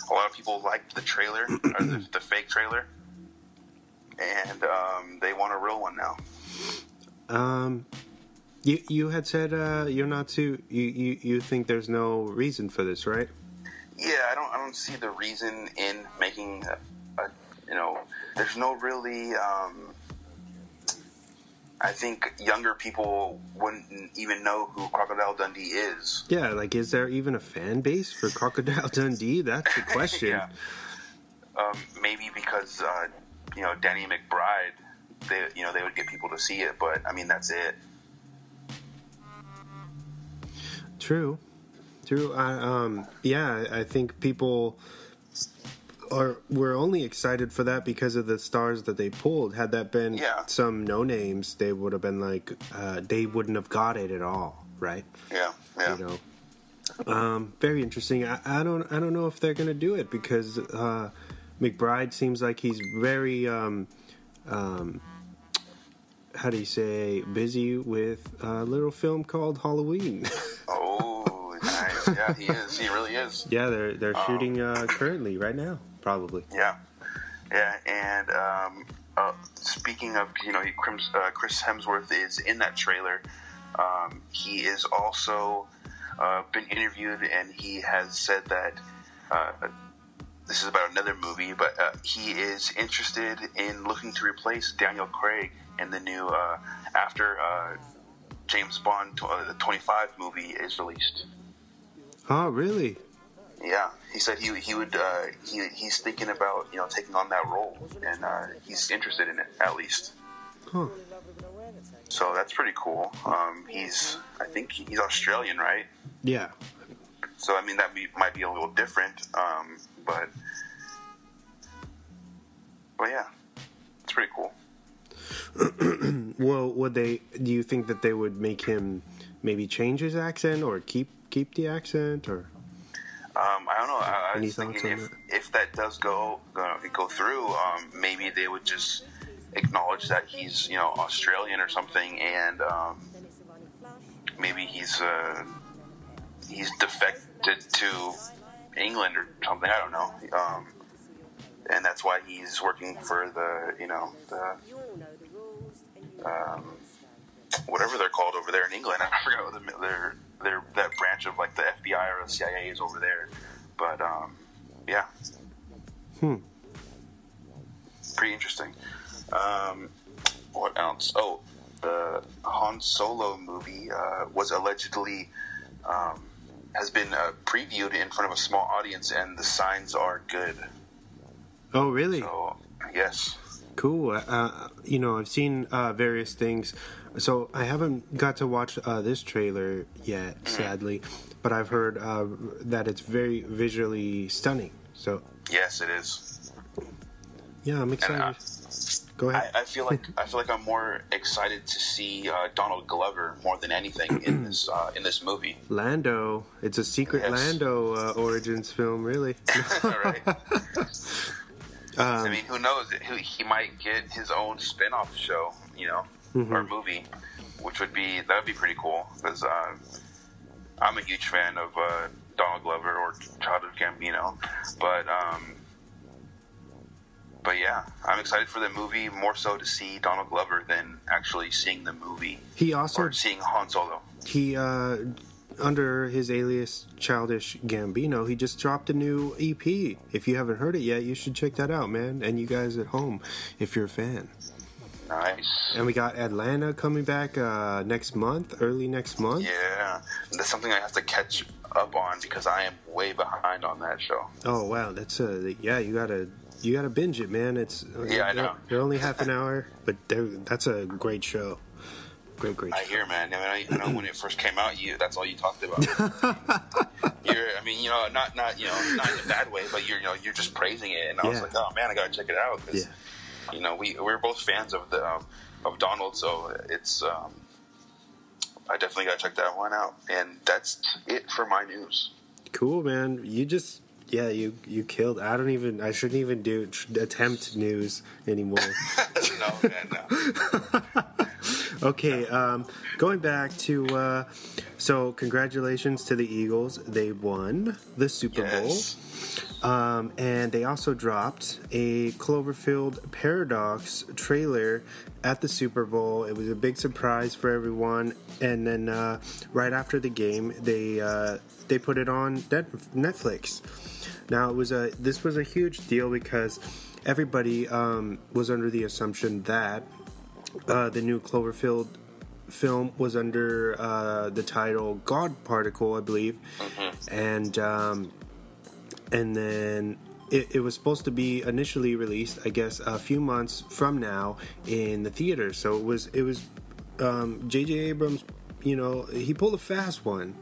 a lot of people liked the trailer, or the fake trailer, and they want a real one now. You had said you're not too. You think there's no reason for this, right? Yeah, I don't see the reason in making there's no really. I think younger people wouldn't even know who Crocodile Dundee is. Yeah, like, is there even a fan base for Crocodile Dundee? That's the question. Yeah. Maybe because Danny McBride, they would get people to see it, but I mean that's it. True. I think people were only excited for that because of the stars that they pulled. Had that been some no names, they would have been like, they wouldn't have got it at all, right? Yeah. Very interesting. I don't know if they're gonna do it because McBride seems like he's very how do you say, busy with a little film called Halloween. Oh, nice. Yeah, he is. He really is. Yeah, they're shooting currently right now, probably. Yeah, and speaking of, Chris Hemsworth is in that trailer. He is also been interviewed, and he has said that this is about another movie, but he is interested in looking to replace Daniel Craig in the new after James Bond the 25 movie is released. Oh, really? Yeah, he said he would he's thinking about taking on that role, and he's interested in it at least. Huh. So that's pretty cool. I think he's Australian, right? Yeah. So I mean might be a little different, but yeah, it's pretty cool. Well, do you think that they would make him maybe change his accent or keep the accent, or? I don't know. I Any was thoughts thinking on if that does go through, maybe they would just acknowledge that he's Australian or something, and maybe he's defected to England or something. I don't know. And that's why he's working for the whatever they're called over there in England. I forgot what they're that branch of like the FBI or the CIA is over there. But yeah. Pretty interesting. What else? Oh, the Han Solo movie was allegedly has been previewed in front of a small audience, and the signs are good. Oh, really? So, yes. Cool. I've seen various things. So I haven't got to watch this trailer yet, sadly, but I've heard that it's very visually stunning. So yes, it is. Yeah, I'm excited. And, go ahead. I feel like I'm more excited to see Donald Glover more than anything in this movie. Lando. It's a secret Lando origins film, really. Right. I mean, who knows? He might get his own spin-off show, or movie, that would be pretty cool. Because I'm a huge fan of Donald Glover or Childish Gambino, but yeah, I'm excited for the movie more so to see Donald Glover than actually seeing the movie. Or seeing Han Solo. He under his alias Childish Gambino, he just dropped a new EP. If you haven't heard it yet, you should check that out, man. And you guys at home, if you're a fan. Nice. And we got Atlanta coming back early next month. Yeah, that's something I have to catch up on because I am way behind on that show. Oh wow, that's you gotta binge it, man. I know. They're only half an hour, but that's a great show. Great I show. hear, man. I know when it first came out, that's all you talked about. Not in a bad way, but you're just praising it, and I was like, oh man, I gotta check it out because we're both fans of Donald, so it's I definitely gotta check that one out. And that's it for my news. Cool, man. You just you killed. I shouldn't even attempt news anymore. No, man, no. Okay, going back to so congratulations to the Eagles. They won the Super Bowl. And they also dropped a Cloverfield Paradox trailer at the Super Bowl. It was a big surprise for everyone. And then right after the game, they put it on Netflix. Now this was a huge deal because everybody was under the assumption that the new Cloverfield film was under the title God Particle, I believe, and then it was supposed to be initially released, I guess, a few months from now in the theater. So it was J.J. Abrams, he pulled a fast one,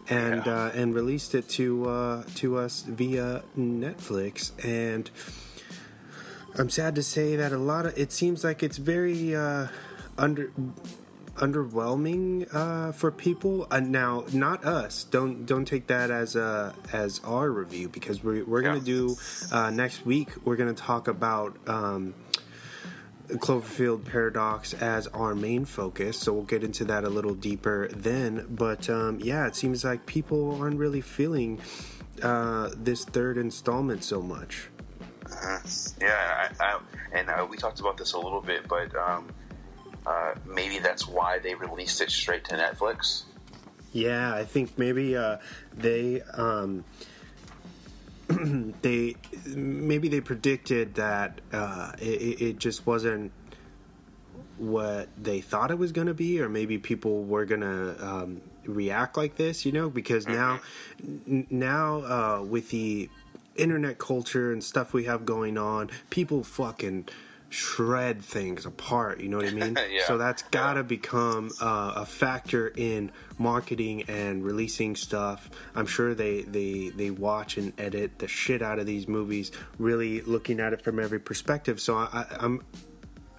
and released it to us via Netflix. And I'm sad to say that it seems like it's very underwhelming for people. Now, not us. Don't take that as our review, because we're gonna do next week. We're gonna talk about Cloverfield Paradox as our main focus. So we'll get into that a little deeper then. But it seems like people aren't really feeling this third installment so much. We talked about this a little bit, but maybe that's why they released it straight to Netflix. Yeah, I think maybe they predicted that it just wasn't what they thought it was going to be, or maybe people were going to react like this, because now with the internet culture and stuff we have going on, people fucking shred things apart, you know what I mean? So that's gotta become a factor in marketing and releasing stuff. I'm sure they watch and edit the shit out of these movies, really looking at it from every perspective. So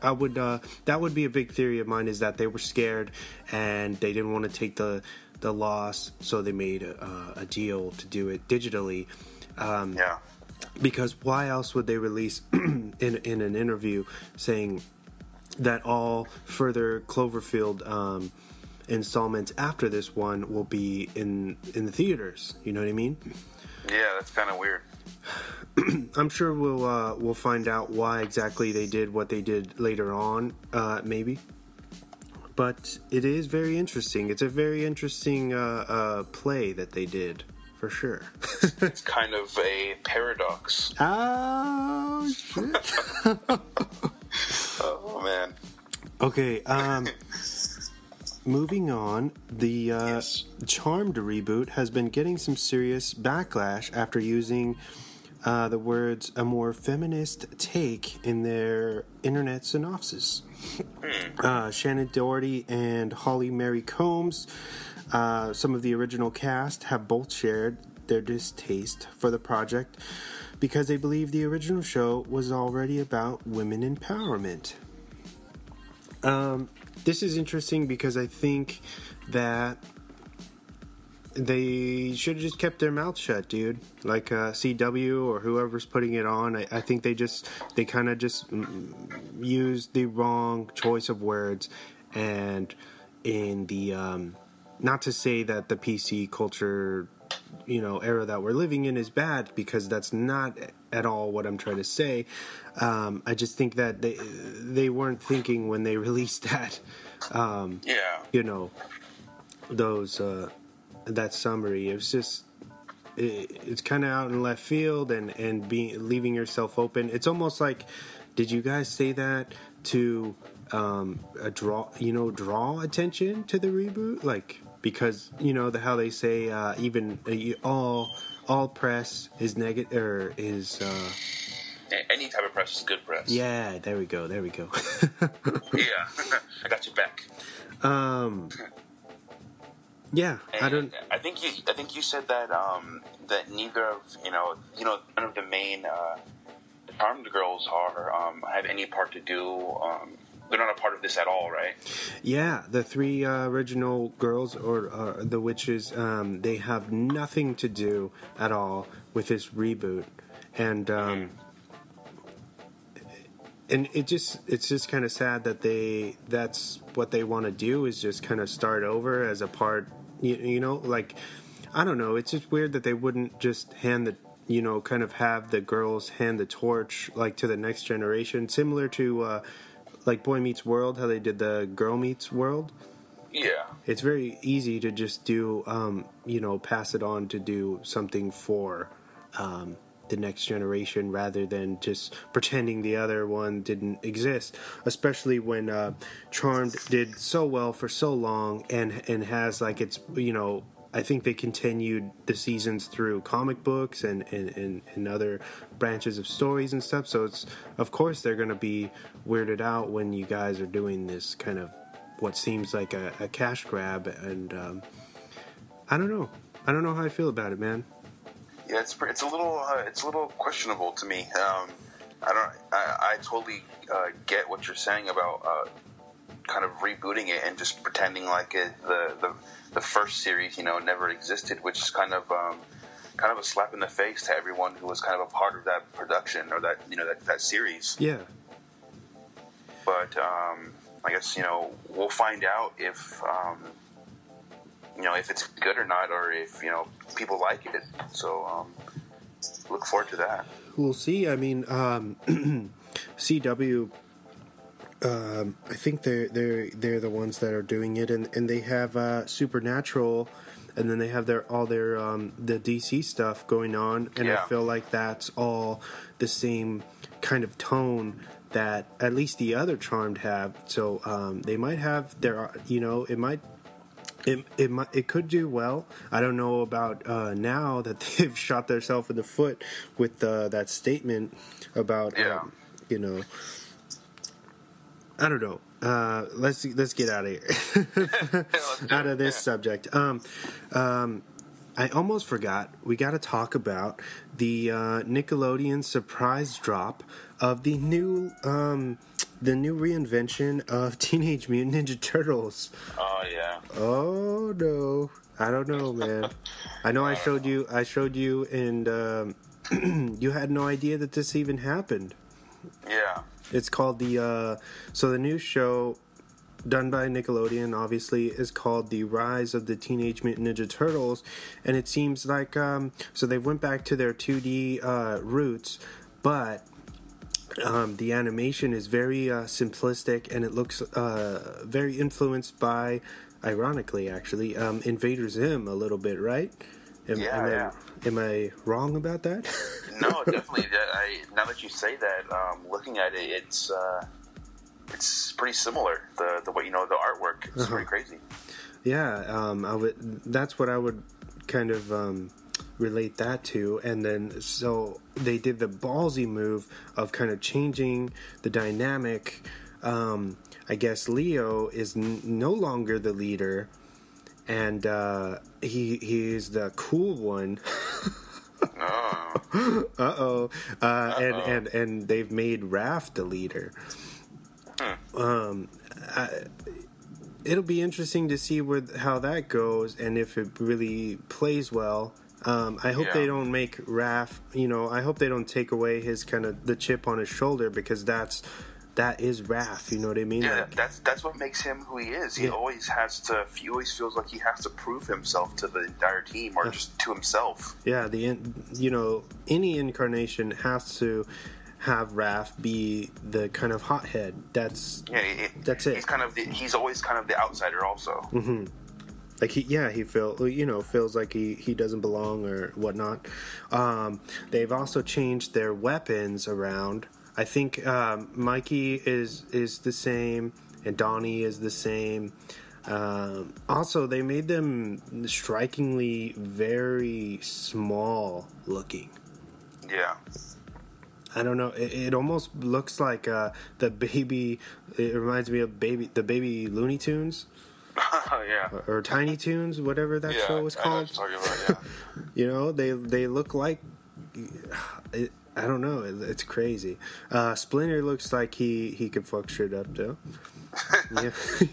I would that would be a big theory of mine, is that they were scared and they didn't want to take the loss, so they made a deal to do it digitally. Because why else would they release in an interview saying that all further Cloverfield installments after this one will be in the theaters? You know what I mean? Yeah, that's kind of weird. I'm sure we'll find out why exactly they did what they did later on, maybe. But it is very interesting. It's a very interesting play that they did. For sure. It's kind of a paradox. Oh, shit. Oh, man. Okay, moving on. The Charmed reboot has been getting some serious backlash after using the words "a more feminist take" in their internet synopsis. Shannon Doherty and Holly Mary Combs, some of the original cast, have both shared their distaste for the project because they believe the original show was already about women empowerment. This is interesting because I think that they should have just kept their mouth shut, dude. Like CW or whoever's putting it on, I think they kind of just used the wrong choice of words. And in the not to say that the PC culture, era that we're living in is bad, because that's not at all what I'm trying to say. I just think that they weren't thinking when they released that. Those that summary. It was just it's kind of out in left field and leaving yourself open. It's almost like, did you guys say that to draw attention to the reboot? Like, because how they say even all press is negative, or is any type of press is good press. Yeah, there we go. Yeah, I got your back. Yeah, and I think you said that that neither of none of the main Charmed girls have any part to do. They're not a part of this at all, right? Yeah, the three original girls, or the witches, they have nothing to do at all with this reboot, and And it's just kind of sad that that's what they want to do, is just kind of start over as a part, you know, like, I don't know, it's just weird that they wouldn't just hand the, you know, kind of have the girls hand the torch, like, to the next generation, similar to, like, Boy Meets World, how they did the Girl Meets World. Yeah. It's very easy to just do, you know, pass it on to do something for the next generation rather than just pretending the other one didn't exist. Especially when Charmed did so well for so long and has, like, it's, you know, I think they continued the seasons through comic books and other branches of stories and stuff. So it's, of course, they're going to be weirded out when you guys are doing this kind of what seems like a cash grab, and I don't know how I feel about it, man. Yeah, it's a little questionable to me. I totally get what you're saying about kind of rebooting it and just pretending like the first series, you know, never existed, which is kind of a slap in the face to everyone who was kind of a part of that production or that, you know, that series. Yeah. But I guess, you know, we'll find out if, you know, if it's good or not, or if, you know, people like it. So, look forward to that. We'll see. I mean, CW, I think they're the ones that are doing it, and they have Supernatural, and then they have all their the DC stuff going on, and I feel like that's all the same kind of tone that at least the other Charmed have. So they might have their, you know, it could do well. I don't know about now that they've shot themselves in the foot with that statement about you know, I don't know. Let's get out of here. Out of this subject. I almost forgot. We got to talk about the Nickelodeon surprise drop of the new reinvention of Teenage Mutant Ninja Turtles. Oh yeah. Oh no, I don't know, man. I know I showed you, and you had no idea that this even happened. Yeah. It's called the new show done by Nickelodeon, obviously, is called The Rise of the Teenage Mutant Ninja Turtles, and it seems like so they went back to their 2D roots, but the animation is very simplistic, and it looks very influenced by, ironically, actually, Invader Zim a little bit, right? Am I wrong about that? No, definitely. Now that you say that, looking at it, it's pretty similar. The way, you know, the artwork is pretty crazy. Yeah, that's what I would kind of relate that to. And then so they did the ballsy move of kind of changing the dynamic. I guess Leo is no longer the leader, and he is the cool one. And they've made Raph the leader. It'll be interesting to see how that goes, and if it really plays well. I hope they don't make Raph, you know, I hope they don't take away his kind of the chip on his shoulder, because that is Raph, you know what I mean? Yeah, that's what makes him who he is. He always feels like he has to prove himself to the entire team, or just to himself. Yeah, any incarnation has to have Raph be the kind of hothead. That's it. He's always kind of the outsider also. Mm-hmm. Like he feels like he doesn't belong or whatnot. They've also changed their weapons around. I think Mikey is the same, and Donnie is the same. Also, they made them strikingly very small looking. Yeah. I don't know. It almost looks like the baby. It reminds me of the baby Looney Tunes. Yeah. Or Tiny Toons, whatever that show was called. I know what you're talking about, yeah. You know, they look like. I don't know. It's crazy. Splinter looks like he could fuck shit up too. Yeah.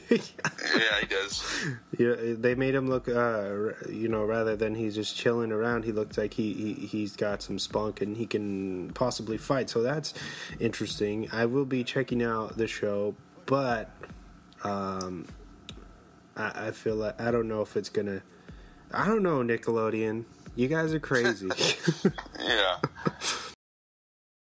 Yeah, he does. Yeah, they made him look, rather than he's just chilling around, he looks like he's got some spunk and he can possibly fight. So that's interesting. I will be checking out the show, but I feel like I don't know if it's gonna. I don't know, Nickelodeon. You guys are crazy. Yeah.